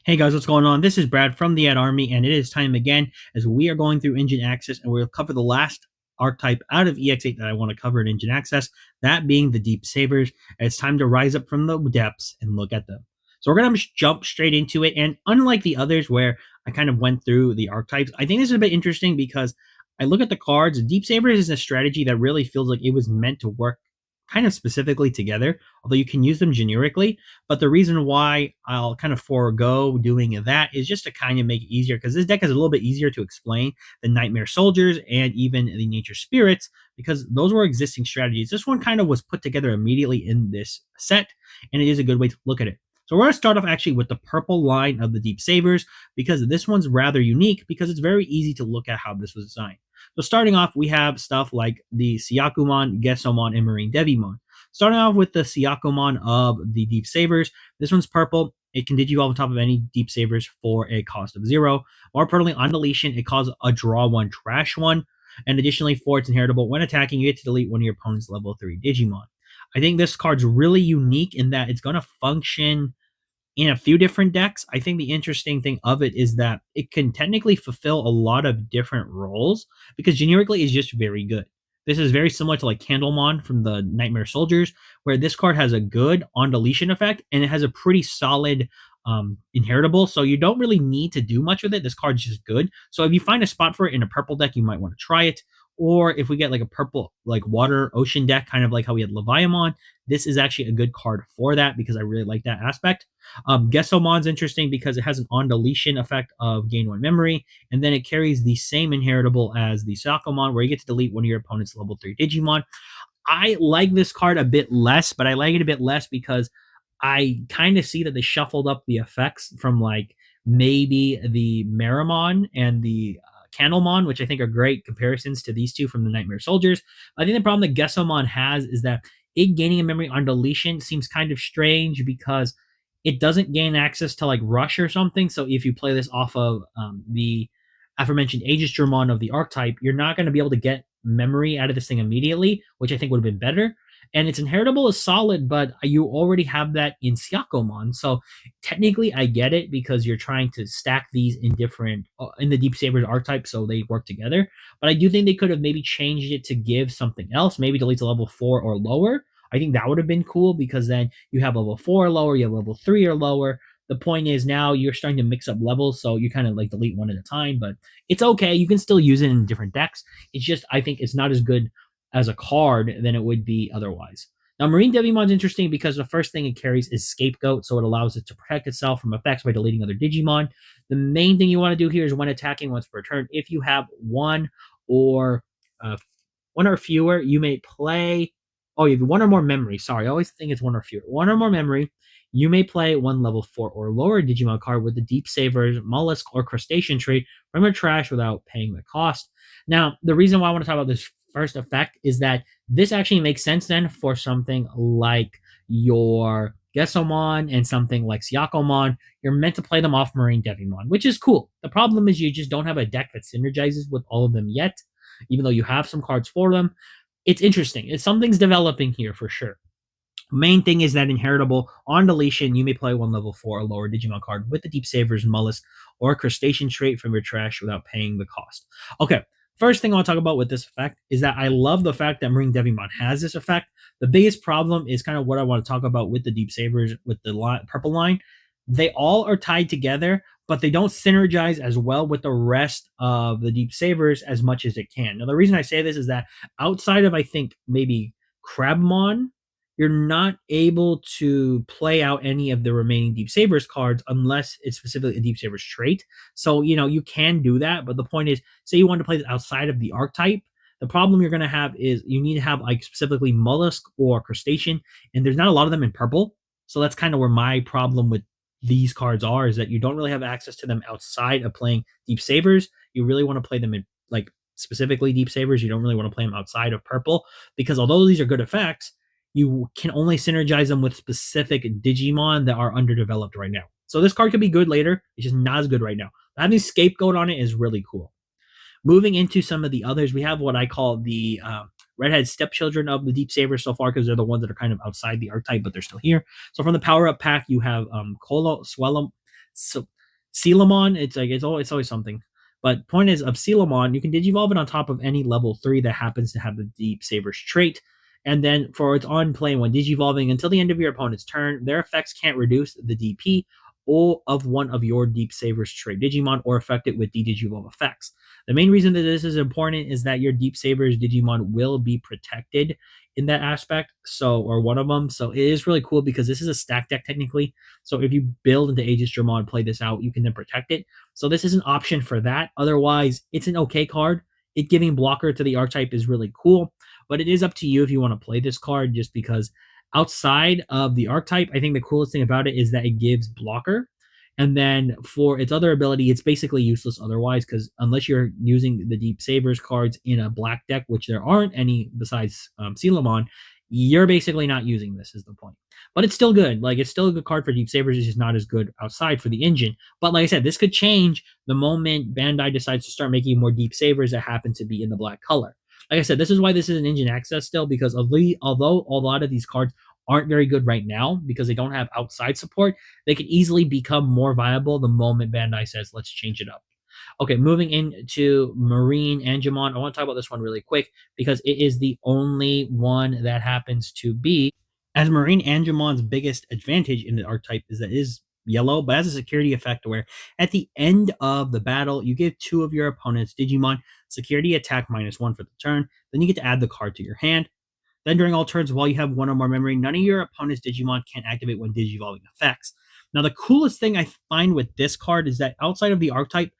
Hey guys, what's going on? This is Brad from the Ad Army, and it is time again as we are going through Engine Access, and we'll cover the last archetype out of EX8 that I want to cover in Engine Access, that being the Deepsavers. It's time to rise up from the depths and look at them. So we're going to jump straight into it, and unlike the others where I kind of went through the archetypes, I think this is a bit interesting because I look at the cards. Deepsavers is a strategy that really feels like it was meant to work kind of specifically together, although you can use them generically. But the reason why I'll kind of forego doing that is just to kind of make it easier, because this deck is a little bit easier to explain than Nightmare Soldiers and even the Nature Spirits, because those were existing strategies. This one kind of was put together immediately in this set, and it is a good way to look at it. So we're going to start off actually with the purple line of the Deepsavers, because this one's rather unique because it's very easy to look at how this was designed. So starting off, we have stuff like the Syakomon, Gesomon, and Marine Devimon. Starting off with the Syakomon of the Deepsavers, this one's purple. It can digivolve on top of any Deepsavers for a cost of 0. More importantly, on deletion, it calls a draw 1, trash 1. And additionally, for its inheritable, when attacking, you get to delete one of your opponent's level 3 Digimon. I think this card's really unique in that it's going to function in a few different decks. I think the interesting thing of it is that it can technically fulfill a lot of different roles because generically it's just very good. This is very similar to like Candlemon from the Nightmare Soldiers, where this card has a good on deletion effect and it has a pretty solid inheritable. So you don't really need to do much with it. This card's just good. So if you find a spot for it in a purple deck, you might want to try it. Or if we get like a purple, like water ocean deck, kind of like how we had Leviamon, this is actually a good card for that because I really like that aspect. Gesomon's interesting because it has an on deletion effect of gain 1 memory, and then it carries the same inheritable as the Syakomon, where you get to delete one of your opponent's level 3 Digimon. I like this card a bit less, but I like it a bit less because I kind of see that they shuffled up the effects from like maybe the Meramon and the Candlemon, which I think are great comparisons to these two from the Nightmare Soldiers. I think the problem that Gesomon has is that it gaining a memory on deletion seems kind of strange because it doesn't gain access to like Rush or something. So if you play this off of the aforementioned Aegisdramon of the archetype, you're not going to be able to get memory out of this thing immediately, which I think would have been better. And its inheritable is solid, but you already have that in Syakomon. So technically, I get it because you're trying to stack these in different in the Deepsavers archetype, so they work together. But I do think they could have maybe changed it to give something else, maybe delete to level 4 or lower. I think that would have been cool because then you have level 4 or lower, you have level 3 or lower. The point is now you're starting to mix up levels, so you kind of like delete one at a time, but it's okay. You can still use it in different decks. It's just I think it's not as good as a card than it would be otherwise. Now, Marine Devimon's interesting because the first thing it carries is Scapegoat, so it allows it to protect itself from effects by deleting other Digimon. The main thing you want to do here is when attacking once per turn, if you have or uh, one or fewer, you may play. Oh, you have one or more memory. Sorry, I always think it's one or fewer. One or more memory. You may play one level 4 or lower Digimon card with the Deepsavers, Mollusk, or Crustacean trait from your trash without paying the cost. Now, the reason why I want to talk about this first effect is that this actually makes sense then for something like your Gesomon and something like Syakomon. You're meant to play them off Marine Devimon, which is cool. The problem is you just don't have a deck that synergizes with all of them yet, even though you have some cards for them. It's interesting. Something's developing here for sure. Main thing is that inheritable on deletion, you may play one level 4 or lower Digimon card with the Deepsavers, Mollusk, or Crustacean trait from your trash without paying the cost. Okay, first thing I want to talk about with this effect is that I love the fact that Marine Devimon has this effect. The biggest problem is kind of what I want to talk about with the Deepsavers, with the purple line. They all are tied together, but they don't synergize as well with the rest of the Deepsavers as much as it can. Now, the reason I say this is that outside of, I think, maybe Crabmon, you're not able to play out any of the remaining Deepsavers cards unless it's specifically a Deepsavers trait. So, you can do that, but the point is, say you want to play this outside of the archetype, the problem you're going to have is you need to have like specifically Mollusk or Crustacean, and there's not a lot of them in purple. So that's kind of where my problem with these cards are, is that you don't really have access to them outside of playing Deepsavers. You really want to play them in like specifically Deepsavers. You don't really want to play them outside of purple because although these are good effects, you can only synergize them with specific Digimon that are underdeveloped right now. So this card could be good later. It's just not as good right now. Having Scapegoat on it is really cool. Moving into some of the others, we have what I call the redhead stepchildren of the Deepsavers so far because they're the ones that are kind of outside the archetype, but they're still here. So from the power up pack, you have so Celamon. It's always something. But point is, of Celamon, you can Digivolve it on top of any level 3 that happens to have the Deep Savers trait. And then for its on play, when Digivolving until the end of your opponent's turn, their effects can't reduce the DP or of one of your Deep Savers trait Digimon or affect it with Digivolve effects. The main reason that this is important is that your Deep Savers Digimon will be protected in that aspect. So, or one of them. So it is really cool because this is a stack deck technically. So if you build into Aegis Dramon, play this out, you can then protect it. So this is an option for that. Otherwise, it's an okay card. It giving blocker to the archetype is really cool, but it is up to you if you want to play this card just because outside of the archetype, I think the coolest thing about it is that it gives blocker. And then for its other ability, it's basically useless otherwise because unless you're using the Deep Savers cards in a black deck, which there aren't any besides Celamon, you're basically not using this is the point. But it's still good. Like it's still a good card for Deep Savers. It's just not as good outside for the engine. But like I said, this could change the moment Bandai decides to start making more Deep Savers that happen to be in the black color. Like I said, this is why this is an engine access still because although a lot of these cards aren't very good right now because they don't have outside support, they could easily become more viable the moment Bandai says, let's change it up. Okay, moving into Marine Angemon. I want to talk about this one really quick because it is the only one that happens to be. As Marine Angemon's biggest advantage in the archetype is that it is yellow, but has a security effect where at the end of the battle, you give 2 of your opponent's Digimon security attack -1 for the turn. Then you get to add the card to your hand. Then during all turns, while you have 1 or more memory, none of your opponent's Digimon can activate when Digivolving effects. Now, the coolest thing I find with this card is that outside of the archetype,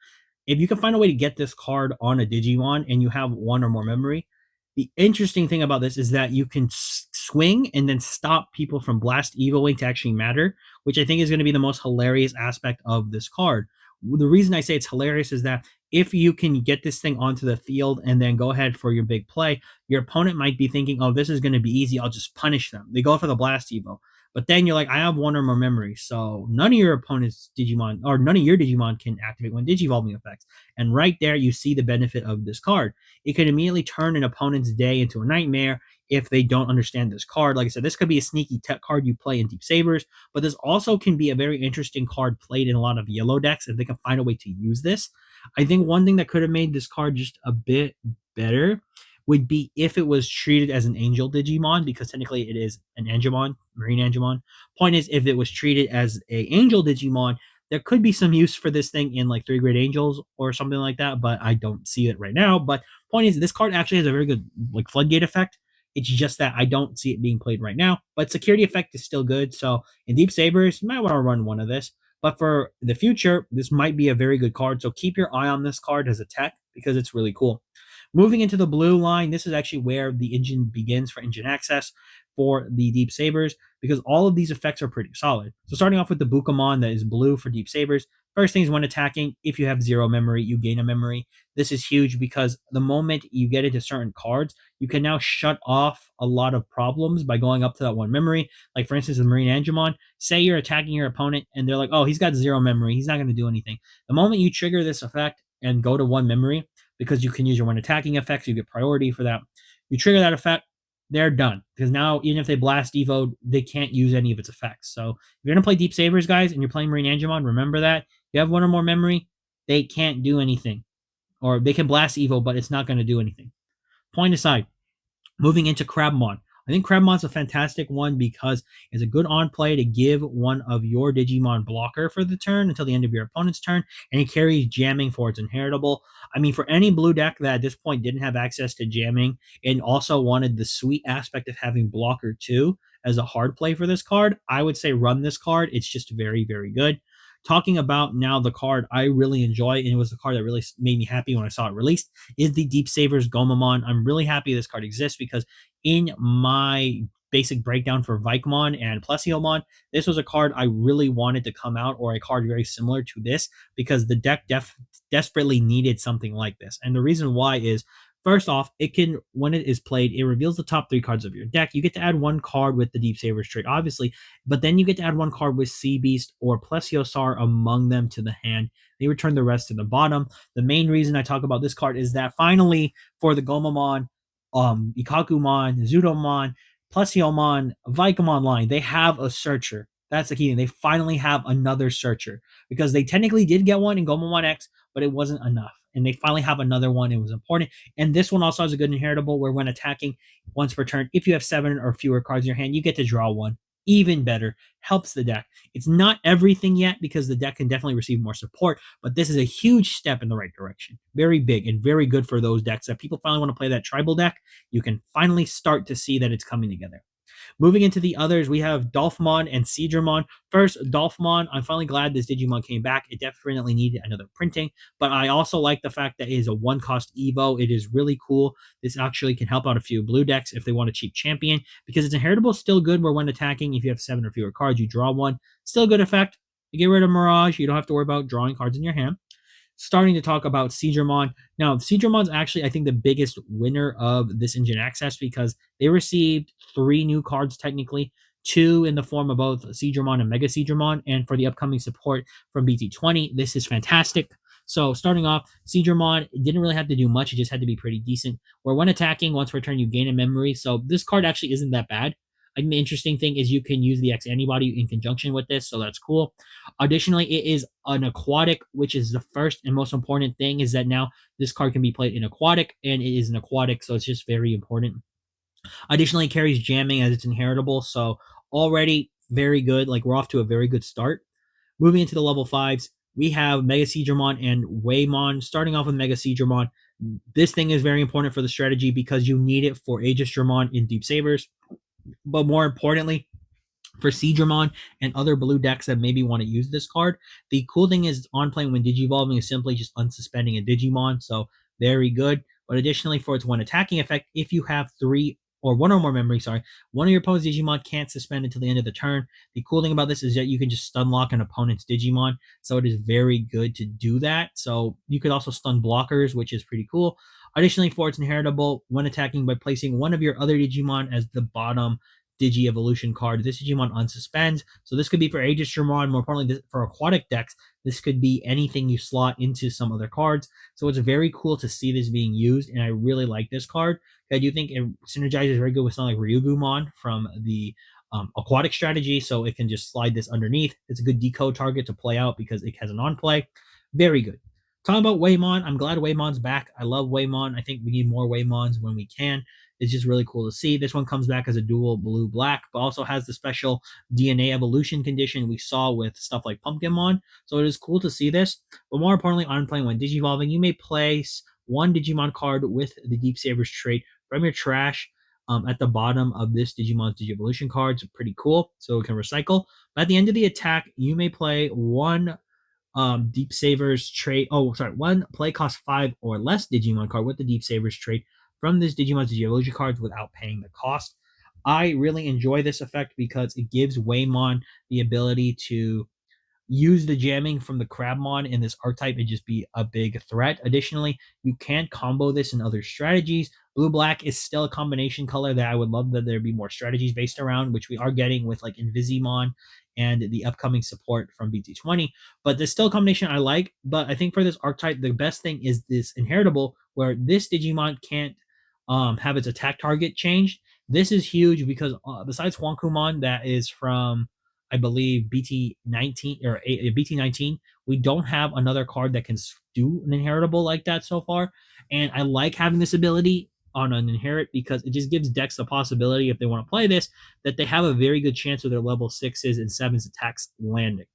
if you can find a way to get this card on a Digimon and you have 1 or more memory, the interesting thing about this is that you can swing and then stop people from Blast Evoing to actually matter, which I think is going to be the most hilarious aspect of this card. The reason I say it's hilarious is that if you can get this thing onto the field and then go ahead for your big play, your opponent might be thinking, oh, this is going to be easy. I'll just punish them. They go for the Blast Evo. But then you're like, I have 1 or more memory, so none of your opponent's Digimon or none of your Digimon can activate when Digivolving effects. And right there, you see the benefit of this card. It can immediately turn an opponent's day into a nightmare if they don't understand this card. Like I said, this could be a sneaky tech card you play in Deep Savers, but this also can be a very interesting card played in a lot of yellow decks if they can find a way to use this. I think one thing that could have made this card just a bit better would be if it was treated as an Angel Digimon, because technically it is an Angemon, Marine Angemon. Point is, if it was treated as a Angel Digimon, there could be some use for this thing in like 3 Great Angels or something like that, but I don't see it right now. But point is, this card actually has a very good like floodgate effect. It's just that I don't see it being played right now. But security effect is still good. So in Deep Sabers, you might want to run one of this. But for the future, this might be a very good card. So keep your eye on this card as a tech because it's really cool. Moving into the blue line, this is actually where the engine begins for engine access for the Deep Sabers because all of these effects are pretty solid. So starting off with the Bukamon that is blue for Deep Sabers, first thing is when attacking, if you have 0 memory, you gain a memory. This is huge because the moment you get into certain cards, you can now shut off a lot of problems by going up to that 1 memory. Like for instance, the Marine Angemon, say you're attacking your opponent and they're like, oh, he's got 0 memory. He's not going to do anything. The moment you trigger this effect and go to 1 memory, because you can use your when attacking effects, you get priority for that. You trigger that effect, they're done. Because now, even if they blast Evo, they can't use any of its effects. So if you're going to play Deep Sabers, guys, and you're playing Marine Angemon, remember that. If you have 1 or more memory, they can't do anything. Or they can blast Evo, but it's not going to do anything. Point aside, moving into Crabmon. I think Crabmon's a fantastic one because it's a good on play to give 1 of your Digimon blocker for the turn until the end of your opponent's turn, and it carries jamming for its inheritable. I mean, for any blue deck that at this point didn't have access to jamming and also wanted the sweet aspect of having blocker too as a hard play for this card, I would say run this card. It's just very, very good. Talking about now the card I really enjoy, and it was the card that really made me happy when I saw it released, is the Deep Savers Gomamon. I'm really happy this card exists because in my basic breakdown for Vikemon and Plesiomon, this was a card I really wanted to come out, or a card very similar to this, because the deck desperately needed something like this. And the reason why is, first off, it can, when it is played, it reveals the top 3 cards of your deck. You get to add 1 card with the Deep Savers trait, obviously, but then you get to add 1 card with Sea Beast or Plesiosaur among them to the hand. They return the rest to the bottom. The main reason I talk about this card is that finally, for the Gomamon, Ikakumon, Zudomon, Plesiomon, Vikemon line, they have a searcher. That's the key thing. They finally have another searcher because they technically did get one in Gomamon X, but it wasn't enough. And they finally have another one. It was important. And this one also has a good inheritable where when attacking once per turn, if you have 7 or fewer cards in your hand, you get to draw one. Even better. Helps the deck. It's not everything yet because the deck can definitely receive more support, but this is a huge step in the right direction. Very big and very good for those decks that people finally want to play that tribal deck. You can finally start to see that it's coming together. Moving into the others, we have Dolphmon and Seadramon. First, Dolphmon, I'm finally glad this Digimon came back. It definitely needed another printing, but I also like the fact that it is a one-cost Evo. It is really cool. This actually can help out a few blue decks if they want a cheap champion, because its inheritable is still good where when attacking, if you have 7 or fewer cards, you draw one. Still a good effect. You get rid of Mirage, you don't have to worry about drawing cards in your hand. Starting to talk about Seadramon. Now, Seadramon's actually, I think, the biggest winner of this engine access because they received 3 new cards, technically, 2 in the form of both Seadramon and Mega Seadramon, and for the upcoming support from BT20, this is fantastic. So, starting off, Seadramon didn't really have to do much, it just had to be pretty decent. Where when attacking, once per turn, you gain a memory, so this card actually isn't that bad. I think the interesting thing is you can use the X antibody in conjunction with this, so that's cool. Additionally, it is an aquatic, which is the first and most important thing is that now this card can be played in aquatic, and it is an aquatic, so it's just very important. Additionally, it carries jamming as it's inheritable, so already very good. Like we're off to a very good start. Moving into the level 5s, we have Mega Seadramon and Waymon. Starting off with Mega Seadramon, this thing is very important for the strategy because you need it for Aegisdramon in Deepsavers. But more importantly, for Seadramon and other blue decks that maybe want to use this card, the cool thing is on playing when Digivolving is simply just unsuspending a Digimon, so very good. But additionally, for its one attacking effect, if you have 3 or 1 or more memory, one of your opponent's Digimon can't suspend until the end of the turn. The cool thing about this is that you can just stun lock an opponent's Digimon, so it is very good to do that. So you could also stun blockers, which is pretty cool. Additionally, for its inheritable, when attacking by placing one of your other Digimon as the bottom Digi Evolution card, this Digimon unsuspends. So this could be for Aegisdramon, more importantly for aquatic decks. This could be anything you slot into some other cards. So it's very cool to see this being used, and I really like this card. I do think it synergizes very good with something like Ryugumon from the aquatic strategy, so it can just slide this underneath. It's a good decode target to play out because it has an on-play. Very good. Talking about Waymon, I'm glad Waymon's back. I love Waymon. I think we need more Waymons when we can. It's just really cool to see. This one comes back as a dual blue-black, but also has the special DNA evolution condition we saw with stuff like Pumpkinmon. So it is cool to see this. But more importantly, on playing when Digivolving, you may place one Digimon card with the Deepsavers trait from your trash at the bottom of this Digimon's Digi-Evolution card. It's pretty cool, so it can recycle. But at the end of the attack, you may play one Deepsavers trait. One play cost 5 or less Digimon card with the Deepsavers trait from this Digimon's Digi-Evolution cards without paying the cost. I really enjoy this effect because it gives Waymon the ability to use the jamming from the Crabmon in this archetype and just be a big threat. Additionally, you can't combo this in other strategies. Blue-black is still a combination color that I would love that there be more strategies based around, which we are getting with like Invisimon and the upcoming support from BT20. But there's still a combination I like. But I think for this archetype, the best thing is this inheritable, where this Digimon can't have its attack target changed. This is huge because besides Hwankumon, that is from I believe BT19 or BT19, we don't have another card that can do an inheritable like that so far. And I like having this ability on an inherit because it just gives decks the possibility, if they want to play this, that they have a very good chance of their level 6s and 7s attacks landing.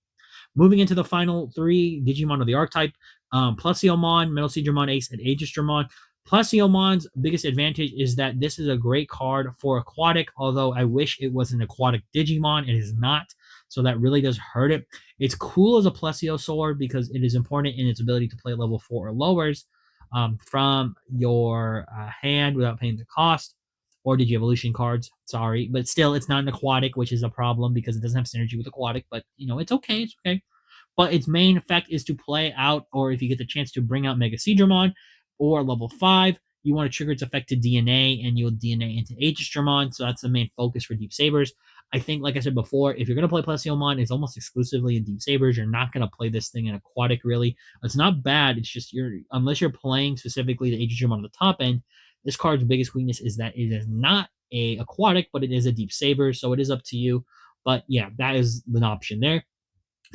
Moving into the final 3 Digimon of the archetype, Plesiommon, Metal Seadramon Ace, and Aegisdramon. Plesiommon's biggest advantage is that this is a great card for aquatic, although I wish it was an aquatic Digimon. It is not, so that really does hurt it. It's cool as a Plesiosaur because it is important in its ability to play level 4 or lowers from your hand without paying the cost, or Digi-Evolution cards, sorry. But still, it's not an aquatic, which is a problem because it doesn't have synergy with aquatic, but, it's okay, it's okay. But its main effect is to play out, or if you get the chance to bring out Mega Seadramon, or level 5, you want to trigger its effect to DNA, and you'll DNA into Aegisdramon, so that's the main focus for Deepsavers. I think, like I said before, if you're going to play Plesiomon, it's almost exclusively in Deepsavers. You're not going to play this thing in Aquatic, really. It's not bad, it's just, unless you're playing specifically the Aegisdramon on the top end, this card's biggest weakness is that it is not a Aquatic, but it is a Deepsaver, so it is up to you But yeah, that is an option there.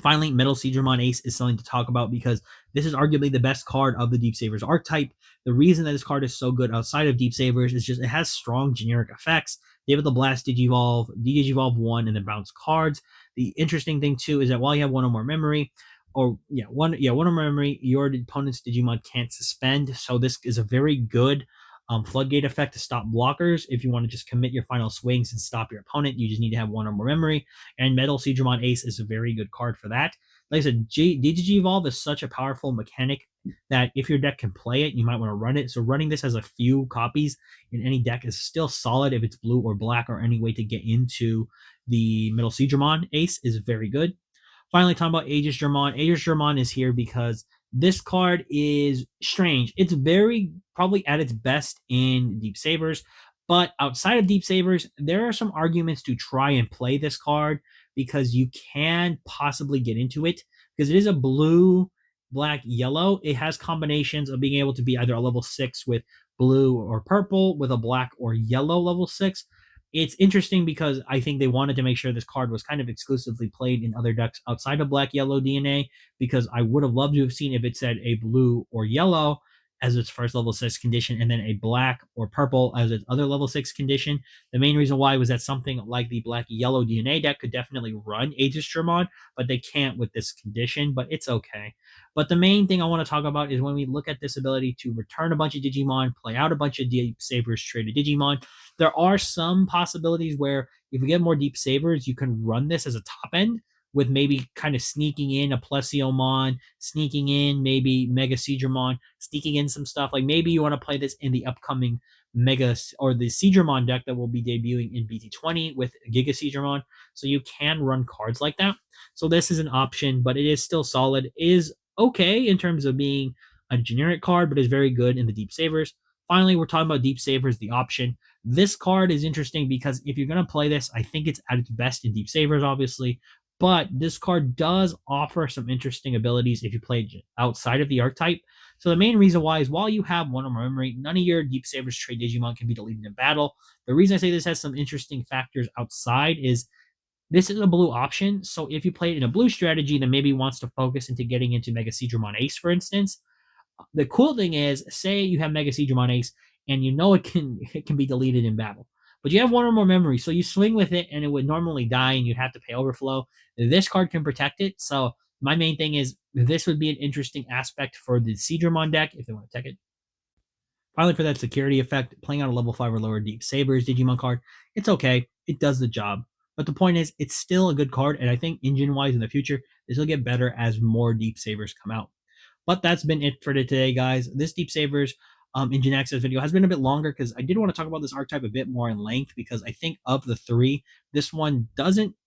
Finally, Metal Seedramon Ace is something to talk about because this is arguably the best card of the Deepsavers archetype. The reason that this card is so good outside of Deepsavers is just it has strong generic effects. They have the Blast Digivolve, Digivolve 1, and then bounce cards. The interesting thing too is that while you have one or more memory, one or more memory, your opponent's Digimon can't suspend. So this is a very good floodgate effect to stop blockers. If you want to just commit your final swings and stop your opponent, you just need to have one or more memory. And Metal Seedramon Ace is a very good card for that. Like I said, Digivolve is such a powerful mechanic that if your deck can play it, you might want to run it. So running this as a few copies in any deck is still solid if it's blue or black or any way to get into the Metal Seedramon Ace is very good. Finally, talking about Aegisdramon. Aegisdramon is here because this card is strange. It's very probably at its best in Deepsavers, but outside of Deepsavers, there are some arguments to try and play this card because you can possibly get into it because it is a blue, black, yellow. It has combinations of being able to be either a level 6 with blue or purple with a black or yellow level 6. It's interesting because I think they wanted to make sure this card was kind of exclusively played in other decks outside of black yellow DNA, because I would have loved to have seen if it said a blue or yellow as its first level 6 condition and then a black or purple as its other level 6 condition. The main reason why was that something like the black yellow DNA deck could definitely run Aegisdramon, but they can't with this condition, but it's okay. But the main thing I want to talk about is when we look at this ability to return a bunch of Digimon, play out a bunch of Deepsavers traded Digimon, there are some possibilities where if we get more Deepsavers, you can run this as a top end with maybe kind of sneaking in a Plesiomon, sneaking in maybe Mega Seedramon, sneaking in some stuff. Like maybe you want to play this in the upcoming Mega or the Seedramon deck that will be debuting in BT20 with Giga Seedramon. So you can run cards like that. So this is an option, but it is still solid. It is okay in terms of being a generic card, but is very good in the Deepsavers. Finally, we're talking about Deepsavers, the option. This card is interesting because if you're going to play this, I think it's at its best in Deepsavers, obviously. But this card does offer some interesting abilities if you play it outside of the archetype. So the main reason why is while you have one or more memory, none of your Deepsavers trade Digimon can be deleted in battle. The reason I say this has some interesting factors outside is this is a blue option. So if you play it in a blue strategy that maybe wants to focus into getting into Mega Seedramon Ace, for instance, the cool thing is, say you have Mega Seedramon Ace and you know it can be deleted in battle, but you have one or more memory, so you swing with it and it would normally die and you'd have to pay overflow. This card can protect it. So my main thing is this would be an interesting aspect for the Seedramon deck if they want to tech it. Finally, for that security effect, playing on a level 5 or lower Deepsavers Digimon card, it's okay. It does the job. But the point is, it's still a good card, and I think engine-wise in the future, this will get better as more Deepsavers come out. But that's been it for today, guys. This Deepsavers engine access video has been a bit longer because I did want to talk about this archetype a bit more in length, because I think of the three, this one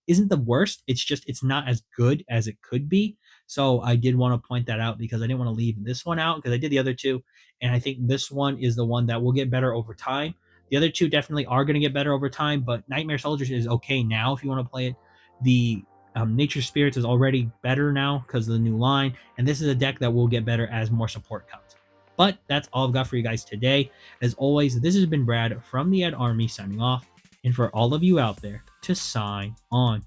isn't the worst. It's just it's not as good as it could be. So I did want to point that out because I didn't want to leave this one out because I did the other two, and I think this one is the one that will get better over time. The other two definitely are going to get better over time, but Nightmare Soldiers is okay now if you want to play it. The Nature Spirits is already better now because of the new line, and this is a deck that will get better as more support comes. But that's all I've got for you guys today. As always, this has been Brad from the Ed Army signing off, and for all of you out there, to sign on.